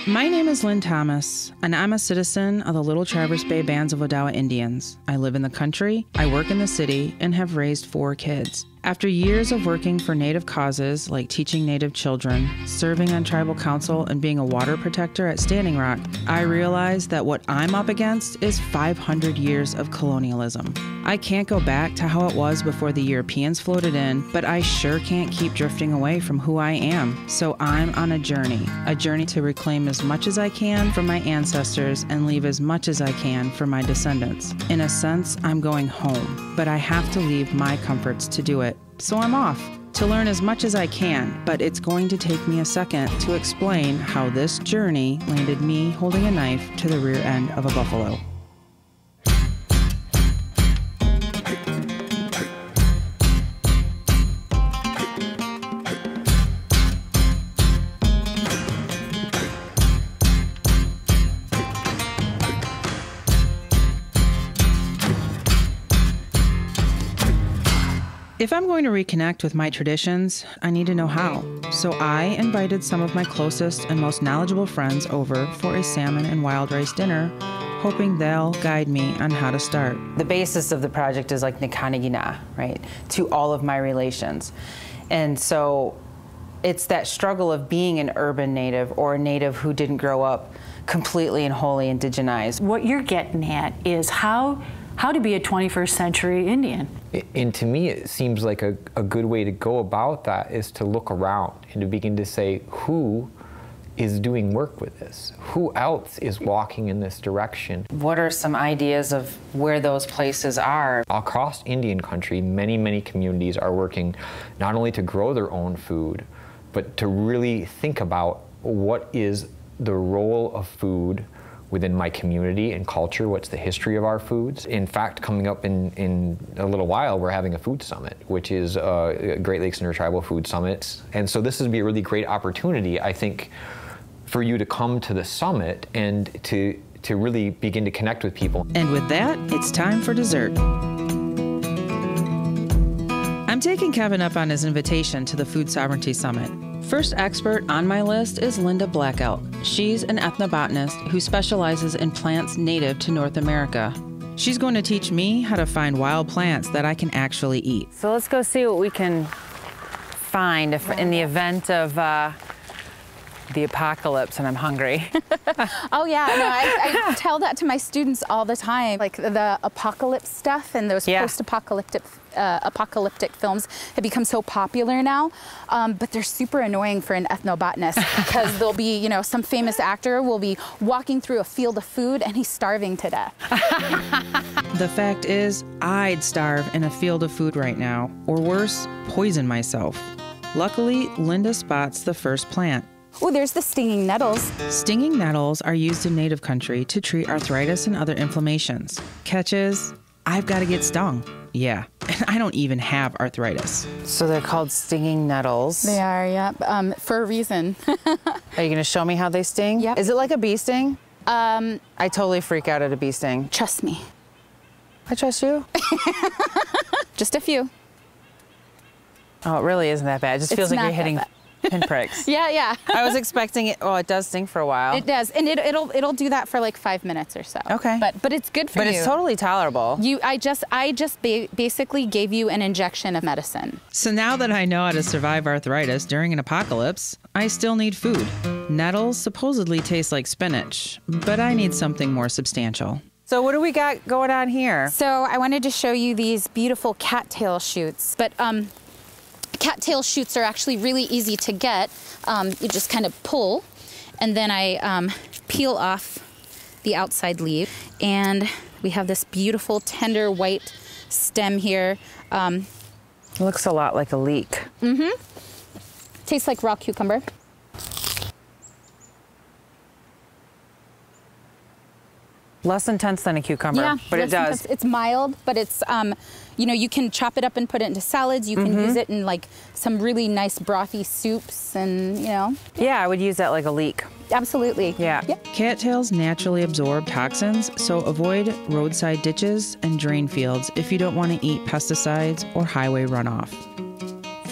My name is Lin Thomas, and I'm a citizen of the Little Traverse Bay Bands of Odawa Indians. I live in the country, I work in the city, and have raised 4 kids. After years of working for Native causes like teaching Native children, serving on tribal council, and being a water protector at Standing Rock, I realized that what I'm up against is 500 years of colonialism. I can't go back to how it was before the Europeans floated in, but I sure can't keep drifting away from who I am. So I'm on a journey to reclaim as much as I can from my ancestors and leave as much as I can for my descendants. In a sense, I'm going home, but I have to leave my comforts to do it. So I'm off to learn as much as I can, but it's going to take me a second to explain how this journey landed me holding a knife to the rear end of a buffalo. If I'm going to reconnect with my traditions, I need to know how. So I invited some of my closest and most knowledgeable friends over for a salmon and wild rice dinner, hoping they'll guide me on how to start. The basis of the project is like Nikanagina, right, to all of my relations. And so it's that struggle of being an urban Native or a Native who didn't grow up completely and wholly indigenized. What you're getting at is how to be a 21st century Indian. And to me, it seems like a good way to go about that is to look around and to begin to say, who is doing work with this? Who else is walking in this direction? What are some ideas of where those places are? Across Indian country, many, many communities are working not only to grow their own food, but to really think about what is the role of food within my community and culture, what's the history of our foods. In fact, coming up in a little while, we're having a food summit, which is Great Lakes Intertribal Food Summit. And so this would be a really great opportunity, I think, for you to come to the summit and to really begin to connect with people. And with that, it's time for dessert. I'm taking Kevin up on his invitation to the Food Sovereignty Summit. First expert on my list is Linda Blackout. She's an ethnobotanist who specializes in plants native to North America. She's going to teach me how to find wild plants that I can actually eat. So let's go see what we can find in the event of the apocalypse and I'm hungry. Oh yeah, no, I tell that to my students all the time. Like the apocalypse stuff and those post-apocalyptic films have become so popular now, but they're super annoying for an ethnobotanist because there'll be, you know, some famous actor will be walking through a field of food and he's starving to death. The fact is, I'd starve in a field of food right now, or worse, poison myself. Luckily, Linda spots the first plant. Oh, there's the stinging nettles. Stinging nettles are used in Native country to treat arthritis and other inflammations. Catch is, I've got to get stung. Yeah, and I don't even have arthritis. So they're called stinging nettles. They are, yeah, for a reason. Are you going to show me how they sting? Yep. Is it like a bee sting? I totally freak out at a bee sting. Trust me. I trust you. Just a few. Oh, it really isn't that bad. It just feels like you're hitting pinpricks. Yeah. I was expecting it. Oh, it does sting for a while. It does, and it'll do that for like 5 minutes or so. Okay. But it's good for you. But it's totally tolerable. I just basically gave you an injection of medicine. So now that I know how to survive arthritis during an apocalypse, I still need food. Nettles supposedly taste like spinach, but I need something more substantial. So what do we got going on here? So I wanted to show you these beautiful cattail shoots, but cattail shoots are actually really easy to get. You just kind of pull, and then I peel off the outside leaf, and we have this beautiful tender white stem here. It looks a lot like a leek. Mm-hmm. Tastes like raw cucumber. Less intense than a cucumber, but it does. Intense. It's mild, but it's, you know, you can chop it up and put it into salads. You can use it in like some really nice brothy soups and, you know. Yeah, I would use that like a leek. Absolutely. Yeah. Cattails naturally absorb toxins, so avoid roadside ditches and drain fields if you don't want to eat pesticides or highway runoff.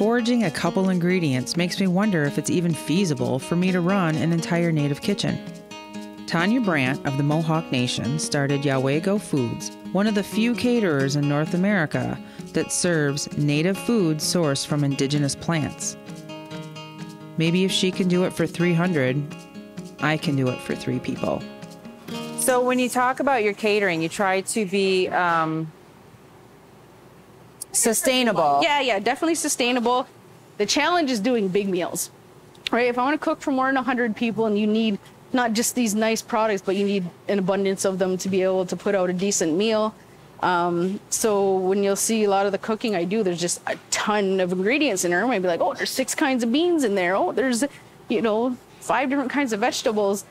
Foraging a couple ingredients makes me wonder if it's even feasible for me to run an entire native kitchen. Tanya Brandt of the Mohawk Nation started Ngiiwe Foods, one of the few caterers in North America that serves native food sourced from indigenous plants. Maybe if she can do it for 300, I can do it for 3 people. So when you talk about your catering, you try to be sustainable. Yeah, definitely sustainable. The challenge is doing big meals, right? If I want to cook for more than 100 people and you need not just these nice products, but you need an abundance of them to be able to put out a decent meal. So when you'll see a lot of the cooking I do, there's just a ton of ingredients in there. I might be like, oh, there's 6 kinds of beans in there. Oh, there's, 5 different kinds of vegetables.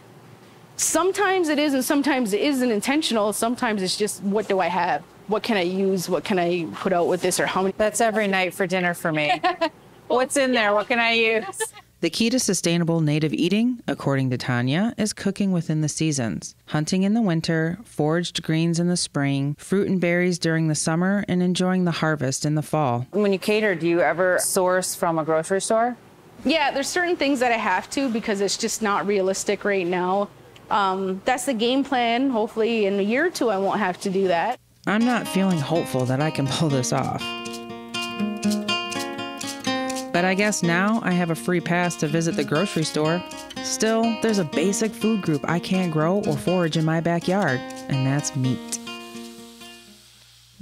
Sometimes it is and sometimes it isn't intentional. Sometimes it's just, what do I have? What can I use? What can I put out with this, or how many? That's every night for dinner for me. What's in there? What can I use? The key to sustainable native eating, according to Tanya, is cooking within the seasons. Hunting in the winter, foraged greens in the spring, fruit and berries during the summer, and enjoying the harvest in the fall. When you cater, do you ever source from a grocery store? Yeah, there's certain things that I have to because it's just not realistic right now. That's the game plan. Hopefully in a year or 2 I won't have to do that. I'm not feeling hopeful that I can pull this off. But I guess now I have a free pass to visit the grocery store. Still, there's a basic food group I can't grow or forage in my backyard, and that's meat.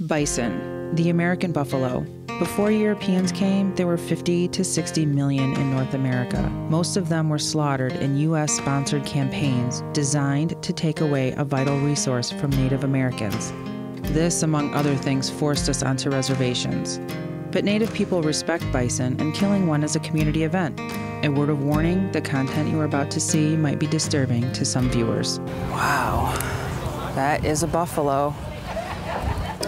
Bison, the American buffalo. Before Europeans came, there were 50 to 60 million in North America. Most of them were slaughtered in U.S.-sponsored campaigns designed to take away a vital resource from Native Americans. This, among other things, forced us onto reservations. But Native people respect bison, and killing one is a community event. A word of warning, the content you are about to see might be disturbing to some viewers. Wow, that is a buffalo.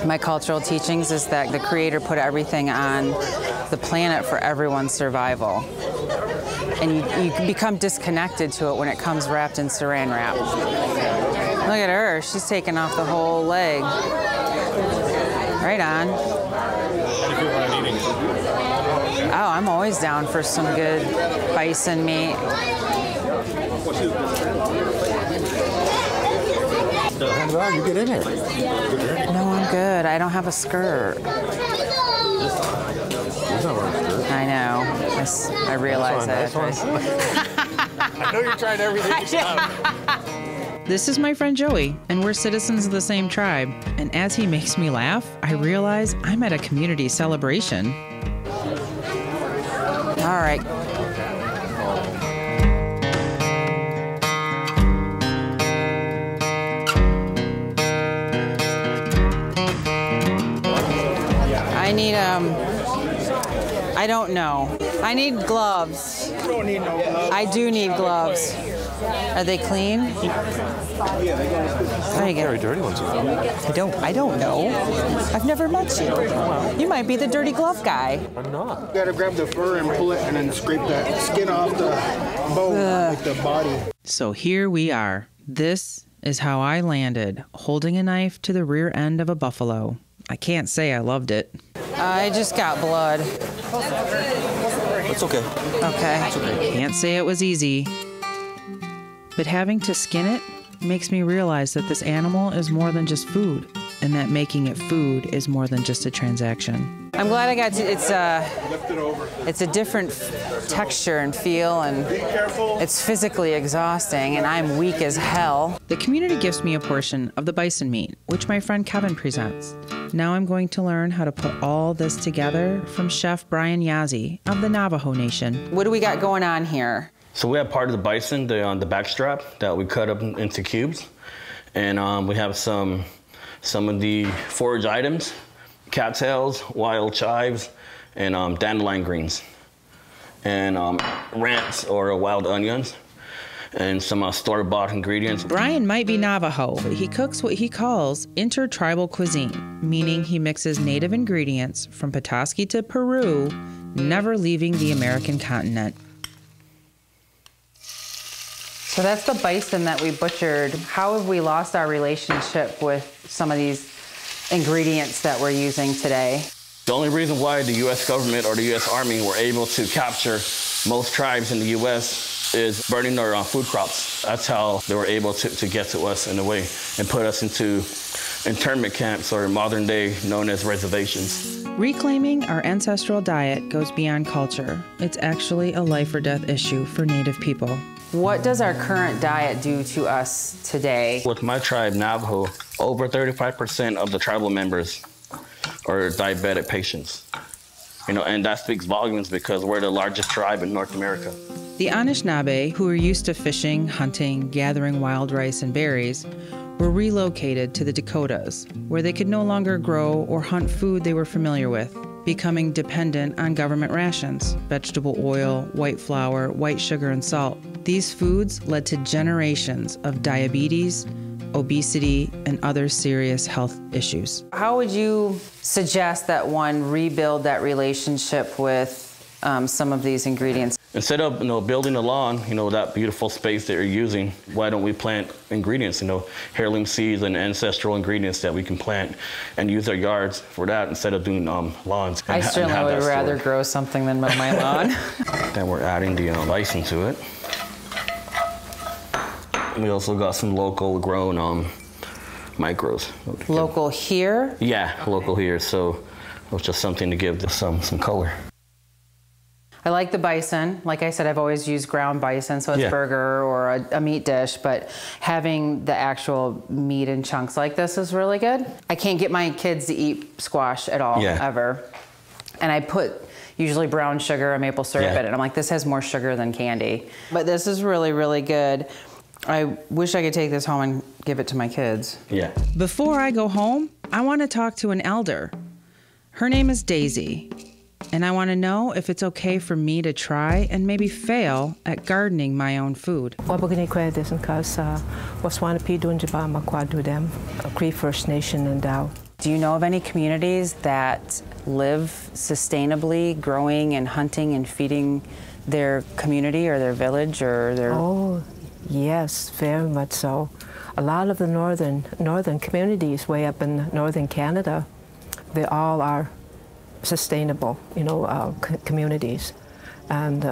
My cultural teachings is that the Creator put everything on the planet for everyone's survival. And you become disconnected to it when it comes wrapped in saran wrap. Look at her, she's taking off the whole leg. Right on. Oh, I'm always down for some good bison meat. You get in there. No, I'm good. I don't have a skirt. I know. I realize that. I know you're trying everything. This is my friend Joey, and we're citizens of the same tribe. And as he makes me laugh, I realize I'm at a community celebration. All right. I need, I don't know. I need gloves. You don't need no gloves. I do need gloves. Are they clean? Yeah, they go. Very dirty ones. I don't know. I've never met you. You might be the dirty glove guy. I'm not. You gotta grab the fur and pull it and then scrape that skin off the bone with the body. So here we are. This is how I landed, holding a knife to the rear end of a buffalo. I can't say I loved it. I just got blood. It's okay. Okay. Can't say it was easy. But having to skin it makes me realize that this animal is more than just food, and that making it food is more than just a transaction. I'm glad I got to, it's a different texture and feel, and it's physically exhausting, and I'm weak as hell. The community gives me a portion of the bison meat, which my friend Kevin presents. Now I'm going to learn how to put all this together from Chef Brian Yazzie of the Navajo Nation. What do we got going on here? So we have part of the bison, the back strap that we cut up into cubes, and we have some of the forage items, cattails, wild chives, and dandelion greens, and rants or wild onions, and some store-bought ingredients. Brian might be Navajo, but he cooks what he calls intertribal cuisine, meaning he mixes native ingredients from Petoskey to Peru, never leaving the American continent. So that's the bison that we butchered. How have we lost our relationship with some of these ingredients that we're using today? The only reason why the U.S. government or the U.S. Army were able to capture most tribes in the U.S. is burning their food crops. That's how they were able to get to us in a way and put us into internment camps, or modern day known as reservations. Reclaiming our ancestral diet goes beyond culture. It's actually a life or death issue for Native people. What does our current diet do to us today? With my tribe, Navajo, over 35% of the tribal members are diabetic patients. You know, and that speaks volumes because we're the largest tribe in North America. The Anishinaabe, who are used to fishing, hunting, gathering wild rice and berries, were relocated to the Dakotas, where they could no longer grow or hunt food they were familiar with, becoming dependent on government rations, vegetable oil, white flour, white sugar, and salt. These foods led to generations of diabetes, obesity, and other serious health issues. How would you suggest that one rebuild that relationship with some of these ingredients? Instead of building a lawn, that beautiful space that you're using, why don't we plant ingredients, heirloom seeds and ancestral ingredients that we can plant and use our yards for that instead of doing lawns. I certainly would rather grow something than mow my lawn. Then we're adding the bison to it. And we also got some local grown micros. Local here? Yeah, local here. So it was just something to give this some color. I like the bison. Like I said, I've always used ground bison, so it's burger or a meat dish, but having the actual meat in chunks like this is really good. I can't get my kids to eat squash at all, ever. And I put usually brown sugar or maple syrup in it, and I'm like, this has more sugar than candy. But this is really, really good. I wish I could take this home and give it to my kids. Yeah. Before I go home, I want to talk to an elder. Her name is Daisy. And I want to know if it's okay for me to try and maybe fail at gardening my own food. Do you know of any communities that live sustainably, growing and hunting and feeding their community or their village or their... Oh, yes, very much so. A lot of the northern communities way up in northern Canada, they all are sustainable, communities, and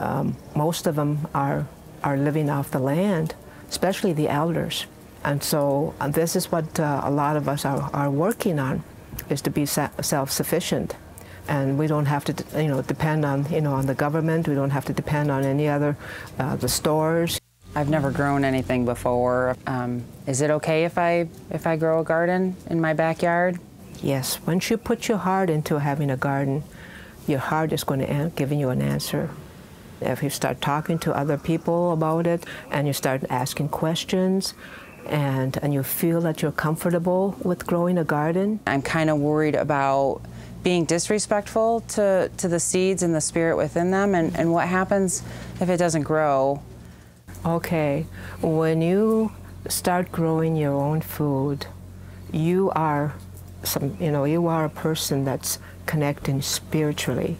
most of them are living off the land, especially the elders. And so this is what a lot of us are working on, is to be self-sufficient, and we don't have to, depend on, on the government. We don't have to depend on any other, the stores. I've never grown anything before. Is it okay if I grow a garden in my backyard? Yes, once you put your heart into having a garden, your heart is going to give you an answer. If you start talking to other people about it, and you start asking questions, and you feel that you're comfortable with growing a garden. I'm kind of worried about being disrespectful to the seeds and the spirit within them, and what happens if it doesn't grow. Okay, when you start growing your own food, you are a person that's connecting spiritually.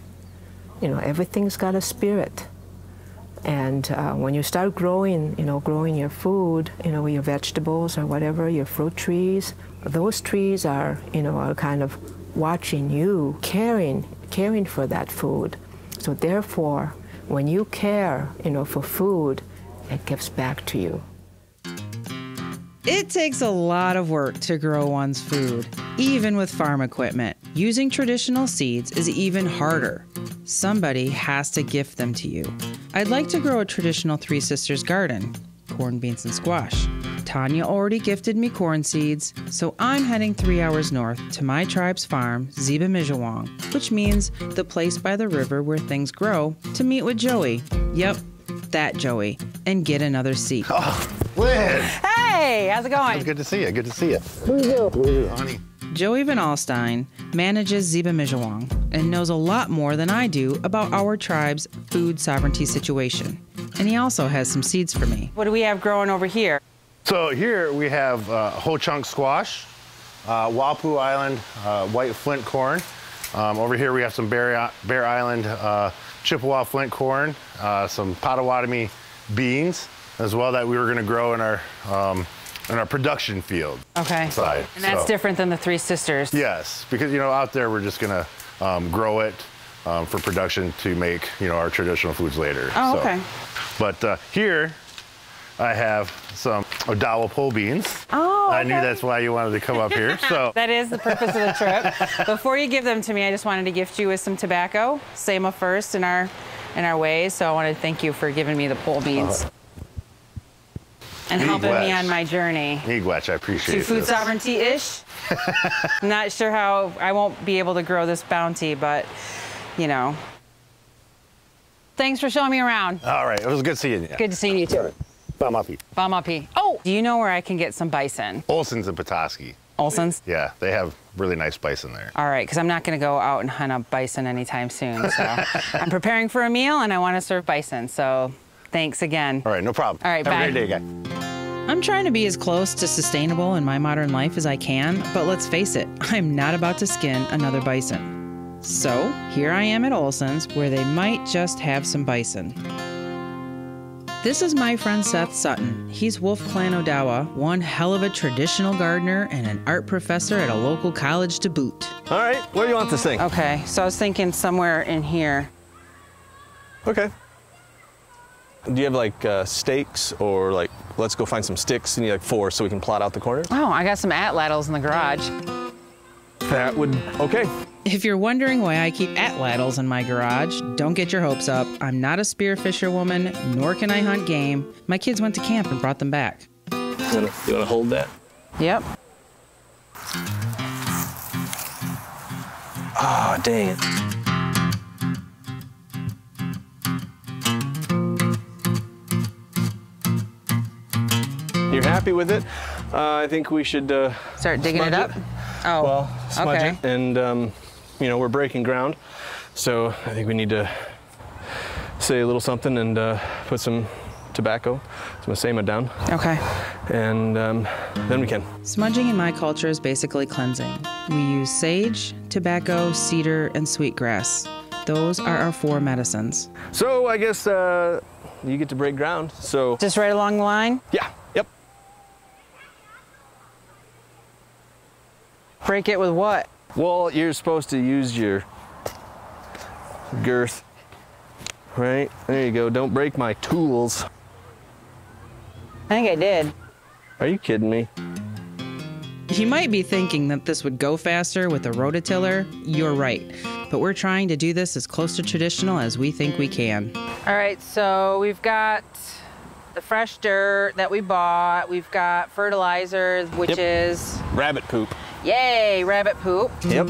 Everything's got a spirit. And when you start growing your food, your vegetables or whatever, your fruit trees, those trees are kind of watching you, caring for that food. So therefore, when you care, for food, it gives back to you. It takes a lot of work to grow one's food, even with farm equipment. Using traditional seeds is even harder. Somebody has to gift them to you. I'd like to grow a traditional Three Sisters garden, corn, beans, and squash. Tanya already gifted me corn seeds, so I'm heading 3 hours north to my tribe's farm, Ziba-Mijawong, which means the place by the river where things grow, to meet with Joey. Yep, that Joey, and get another seat. Oh, Lynn! Hey, how's it going? It's good to see you. Good to see you. Where'd you go? Honey. Joey Van Alstyne manages Ziba-Mijawong and knows a lot more than I do about our tribe's food sovereignty situation. And he also has some seeds for me. What do we have growing over here? So here we have whole chunk squash, Wapu Island white flint corn. Over here we have some Bear Island Chippewa flint corn, some Potawatomi beans as well that we were going to grow in our production field. Okay. Side. And that's different than the Three Sisters. Yes, because out there we're just going to grow it for production to make, our traditional foods later. Oh, okay. But here I have some Odawa pole beans. Oh, okay. I knew that's why you wanted to come up here. So that is the purpose of the trip. Before you give them to me, I just wanted to gift you with some tobacco. SEMA first in our ways. So I wanted to thank you for giving me the pole beans. And helping me on my journey. Ngiiwe, I appreciate it. To food sovereignty-ish. Not sure how I won't be able to grow this bounty, but, Thanks for showing me around. All right, it was good seeing you. Good to see you too. Bamapi. Bamapi. Oh, do you know where I can get some bison? Olson's in Petoskey. Olson's? Yeah, they have really nice bison there. All right, because I'm not going to go out and hunt up bison anytime soon. So I'm preparing for a meal and I want to serve bison. So thanks again. All right, no problem. All right, have bye. a great day, guy. I'm trying to be as close to sustainable in my modern life as I can, but let's face it, I'm not about to skin another bison. So here I am at Olson's, where they might just have some bison. This is my friend Seth Sutton. He's Wolf Clan Odawa, one hell of a traditional gardener and an art professor at a local college to boot. All right, where do you want this thing? Okay, so I was thinking somewhere in here. Okay. Do you have like stakes or like, let's go find some sticks? You need like 4 so we can plot out the corners? Oh, I got some atlatls in the garage. That would, okay. If you're wondering why I keep atlatls in my garage, don't get your hopes up. I'm not a spearfisher woman, nor can I hunt game. My kids went to camp and brought them back. You want to hold that? Yep. Ah, dang it. You're happy with it? I think we should start digging it up? Oh, well, smudge okay. it. And, we're breaking ground. So I think we need to say a little something and put some tobacco, some SEMA down. Okay. And then we can. Smudging in my culture is basically cleansing. We use sage, tobacco, cedar, and sweetgrass. Those are our 4 medicines. So I guess you get to break ground. So just right along the line? Yeah. Yep. Break it with what? Well, you're supposed to use your girth. Right? There you go. Don't break my tools. I think I did. Are you kidding me? You might be thinking that this would go faster with a rototiller. You're right. But we're trying to do this as close to traditional as we think we can. All right, so we've got the fresh dirt that we bought. We've got fertilizer, which is... rabbit poop. Yay, rabbit poop. Yep.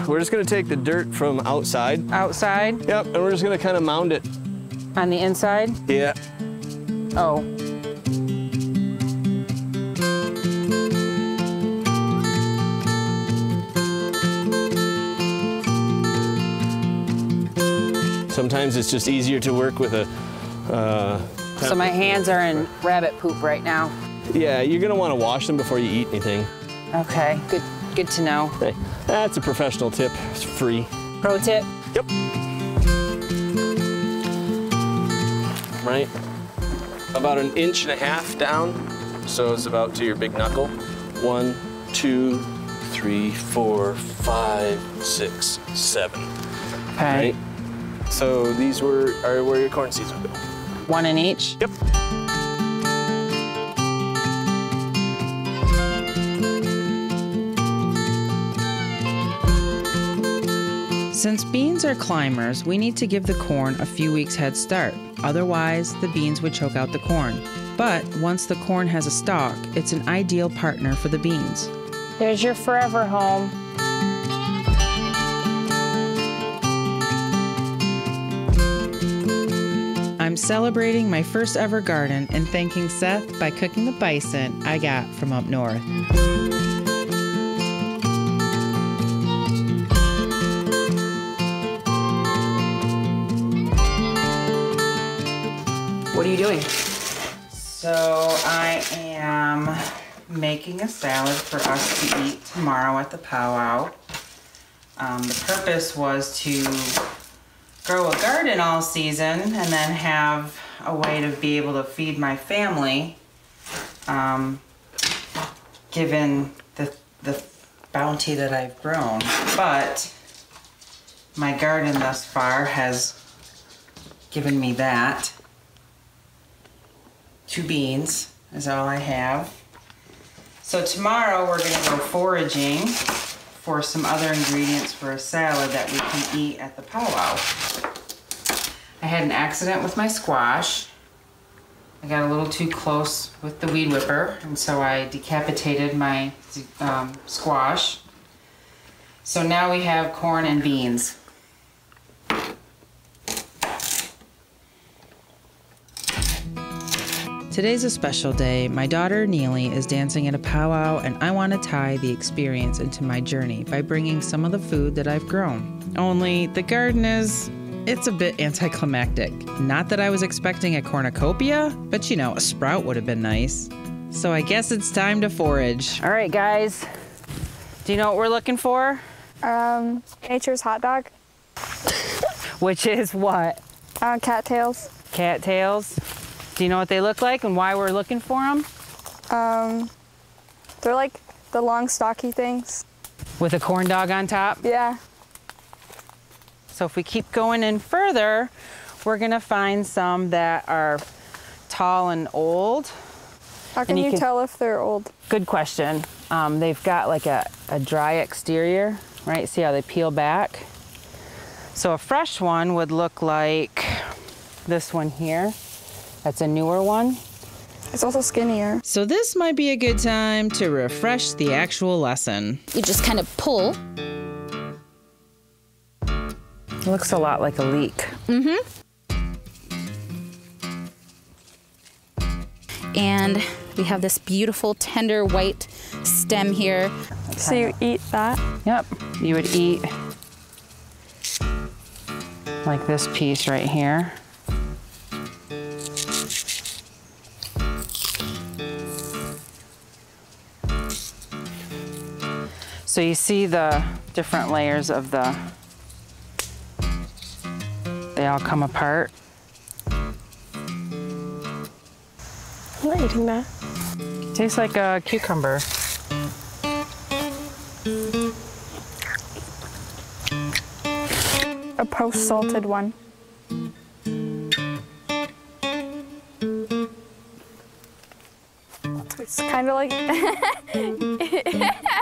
We're just gonna take the dirt from outside. Outside? Yep, and we're just gonna kind of mound it. On the inside? Yeah. Oh. Sometimes it's just easier to work with a... So my hands are in rabbit poop right now. Yeah, you're gonna wanna wash them before you eat anything. Okay, good to know. Hey, that's a professional tip, it's free. Pro tip? Yep. Right, about 1.5 inches down, so it's about to your big knuckle. 1, 2, 3, 4, 5, 6, 7. Okay. Right? So these are where your corn seeds will go. 1 in each? Yep. Since beans are climbers, we need to give the corn a few weeks head start. Otherwise, the beans would choke out the corn. But once the corn has a stalk, it's an ideal partner for the beans. There's your forever home. I'm celebrating my first ever garden and thanking Seth by cooking the bison I got from up north. What are you doing? So I am making a salad for us to eat tomorrow at the powwow. The purpose was to grow a garden all season and then have a way to be able to feed my family, given the bounty that I've grown. But my garden thus far has given me that. 2 beans is all I have. So tomorrow we're gonna go foraging for some other ingredients for a salad that we can eat at the powwow. I had an accident with my squash. I got a little too close with the weed whipper, and so I decapitated my squash. So now we have corn and beans. Today's a special day. My daughter Ngiiwe is dancing at a powwow, and I want to tie the experience into my journey by bringing some of the food that I've grown. Only the garden it's a bit anticlimactic. Not that I was expecting a cornucopia, but you know, a sprout would have been nice. So I guess it's time to forage. All right, guys. Do you know what we're looking for? Nature's hot dog. Which is what? Cattails. Cattails. Do you know what they look like and why we're looking for them? They're like the long stocky things. With a corn dog on top? Yeah. So if we keep going in further, we're gonna find some that are tall and old. How can you tell if they're old? Good question. They've got like a dry exterior, right? See how they peel back? So a fresh one would look like this one here. That's a newer one. It's also skinnier. So this might be a good time to refresh the actual lesson. You just kind of pull. It looks a lot like a leek. Mm-hmm. And we have this beautiful tender white stem here. So you eat that? Yep. You would eat like this piece right here. So you see the different layers of they all come apart. I'm not eating that. Tastes like a cucumber. A post-salted one. It's kind of like...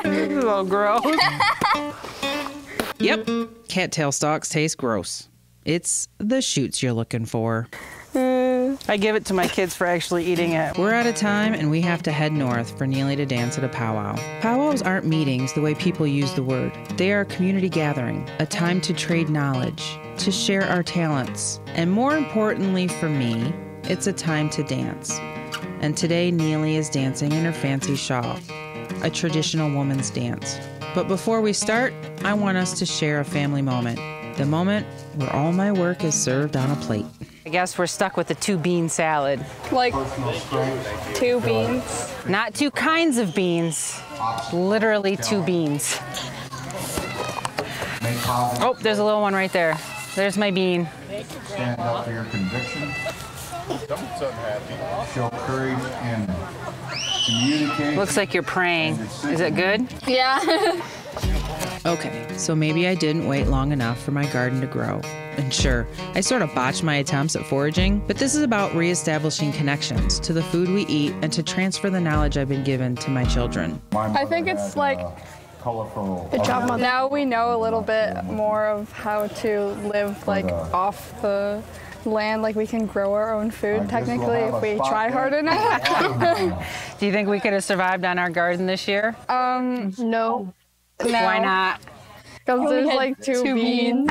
A little gross. Yep, cattail stalks taste gross. It's the shoots you're looking for. I give it to my kids for actually eating it. We're out of time and we have to head north for Ngiiwe to dance at a powwow. Powwows aren't meetings the way people use the word. They are a community gathering, a time to trade knowledge, to share our talents, and more importantly for me, it's a time to dance. And today Ngiiwe is dancing in her fancy shawl, a traditional woman's dance. But before we start, I want us to share a family moment. The moment where all my work is served on a plate. I guess we're stuck with the 2-bean salad. Like 2 beans? Not 2 kinds of beans. Literally 2 beans. Oh, there's a little one right there. There's my bean. Stand up for your conviction. Show courage and communicate. Looks like you're praying. Is it good? Yeah. Okay, so maybe I didn't wait long enough for my garden to grow. And sure, I sort of botched my attempts at foraging, but this is about reestablishing connections to the food we eat and to transfer the knowledge I've been given to my children. I think it's like, good job, Mom. Now we know a little bit more of how to live like off the land, like we can grow our own food technically if we try hard enough. Do you think we could have survived on our garden this year? No. Why not? Because there's like 2 beans.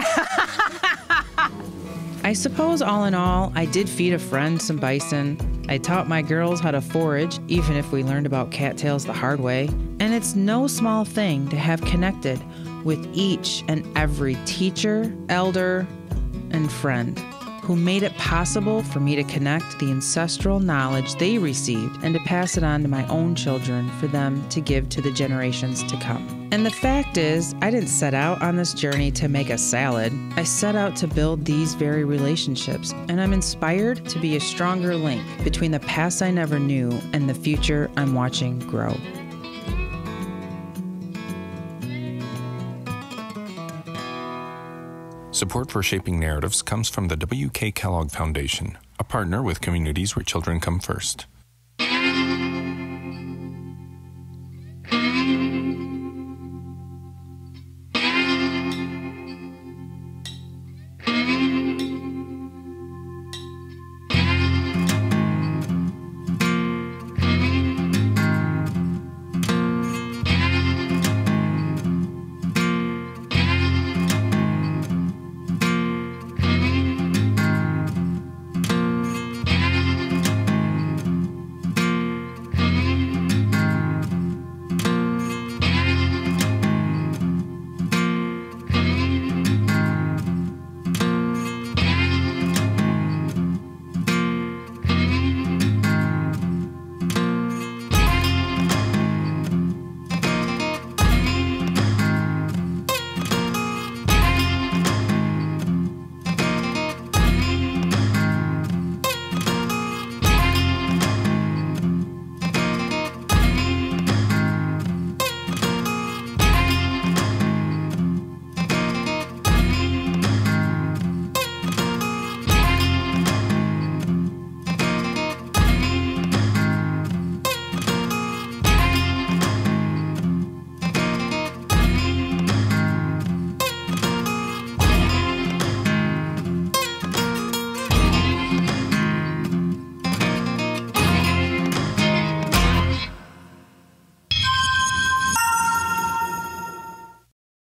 I suppose all in all, I did feed a friend some bison. I taught my girls how to forage, even if we learned about cattails the hard way. And it's no small thing to have connected with each and every teacher, elder, and friend. who made it possible for me to connect the ancestral knowledge they received and to pass it on to my own children for them to give to the generations to come. And the fact is, I didn't set out on this journey to make a salad. I set out to build these very relationships, and I'm inspired to be a stronger link between the past I never knew and the future I'm watching grow. Support for Shaping Narratives comes from the W.K. Kellogg Foundation, a partner with Communities Where Children Come First.